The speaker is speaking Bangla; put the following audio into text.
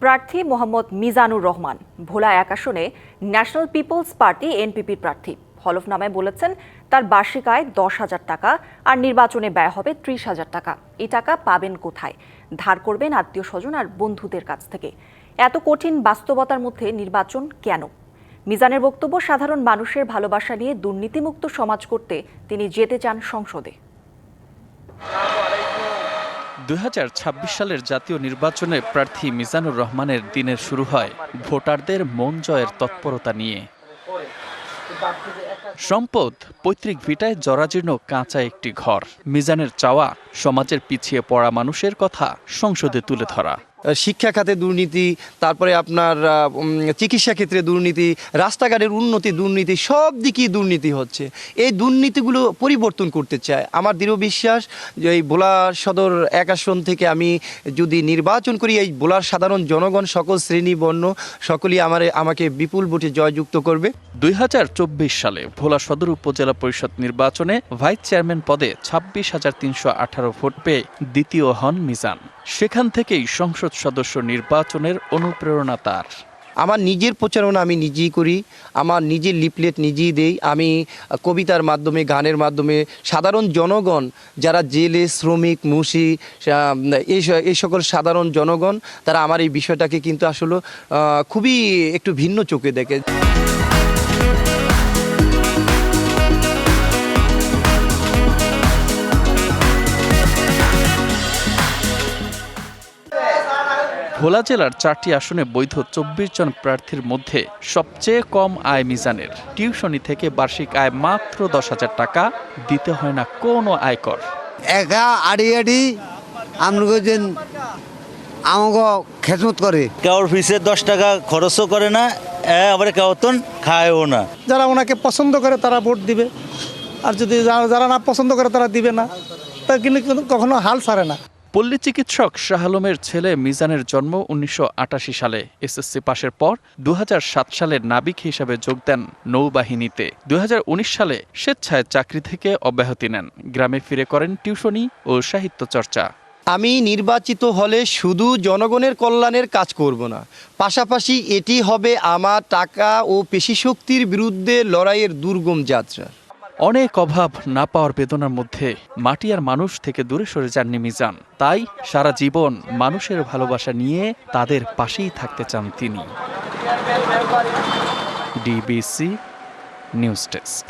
প্রার্থী মোহাম্মদ মিজানুর রহমান ভোলা ১ আসনে ন্যাশনাল পিপলস পার্টি এনপিপির প্রার্থী। হলফনামায় বলেছেন তার বার্ষিক আয় ১০,০০০ টাকা আর নির্বাচনে ব্যয় হবে ৩০,০০০ টাকা। এই টাকা পাবেন কোথায়? ধার করবেন আত্মীয় স্বজন আর বন্ধুদের কাছ থেকে। এত কঠিন বাস্তবতার মধ্যে নির্বাচন কেন? মিজানের বক্তব্য, সাধারণ মানুষের ভালোবাসা নিয়ে দুর্নীতিমুক্ত সমাজ করতে তিনি যেতে চান সংসদে। ২০২৬ সালের জাতীয় নির্বাচনে প্রার্থী মিজানুর রহমানের দিনের শুরু হয় ভোটারদের মন জয়ের তৎপরতা নিয়ে। সম্পদ পৈতৃক ভিটায় জরাজীর্ণ কাঁচা একটি ঘর। মিজানের চাওয়া সমাজের পিছিয়ে পড়া মানুষের কথা সংসদে তুলে ধরা। শিক্ষা খাতে দুর্নীতি, তারপরে আপনার চিকিৎসা ক্ষেত্রে দুর্নীতি, রাস্তাঘাটের উন্নতি দুর্নীতি, সব দিকেই দুর্নীতি হচ্ছে। এই দুর্নীতিগুলো পরিবর্তন করতে চায়। আমার দৃঢ় বিশ্বাস যে এই ভোলা সদর ১ আসন থেকে আমি যদি নির্বাচন করি, এই ভোলার সাধারণ জনগণ সকল শ্রেণী বর্ণ সকলেই আমাকে বিপুল ভোটে জয়যুক্ত করবে। ২০২৪ সালে ভোলা সদর উপজেলা পরিষদ নির্বাচনে ভাইস চেয়ারম্যান পদে ২৬,৩১৮ ভোট পেয়ে দ্বিতীয় হন মিজান। সেখান থেকেই সংসদ সদস্য নির্বাচনের অনুপ্রেরণা তার। আমার নিজের প্রচারণা আমি নিজেই করি, আমার নিজের লিফলেট নিজেই দেই। আমি কবিতার মাধ্যমে, গানের মাধ্যমে সাধারণ জনগণ যারা জেলে, শ্রমিক, মুশি, এই সকল সাধারণ জনগণ তারা আমার এই বিষয়টাকে কিন্তু আসলে খুবই একটু ভিন্ন চোখে দেখে। ভোলা জেলার ৪টি আসনে বৈধ ২৪ জন প্রার্থীর মধ্যে সবচেয়ে কম আয় মিজানের। টিউশনি থেকে বার্ষিক আয় মাত্র ১০,০০০ টাকা, দিতে হয় না কোনো আয়কর। একা আড়ি আমাকে খেদমত করে। কারোর ফিসে ১০ টাকা খরচও করে না, আবার কেউ তো খায়ও না। যারা ওনাকে পছন্দ করে তারা ভোট দিবে, আর যদি যারা না পছন্দ করে তারা দিবে না। তা কিন্তু কখনো হাল ছাড়ে না। পল্লী চিকিৎসক শাহ আলমের ছেলে মিজানের জন্ম ১৯৮৮ সালে। এসএসসি পাশের পর ২০০৭ সালে নাবিক হিসাবে যোগ দেন নৌবাহিনীতে। ২০১৯ সালে স্বেচ্ছায় চাকরি থেকে অব্যাহতি নেন। গ্রামে ফিরে করেন টিউশনি ও সাহিত্য চর্চা। আমি নির্বাচিত হলে শুধু জনগণের কল্যাণের কাজ করব না, পাশাপাশি এটি হবে আমার টাকা ও পেশিশক্তির বিরুদ্ধে লড়াইয়ের দুর্গম যাত্রা। অনেক অভাব না পাওয়ার বেদনার মধ্যে মাটি আর মানুষ থেকে দূরে সরে যাননি মিজান। তাই সারা জীবন মানুষের ভালোবাসা নিয়ে তাদের পাশেই থাকতে চান তিনি। DBC news desk.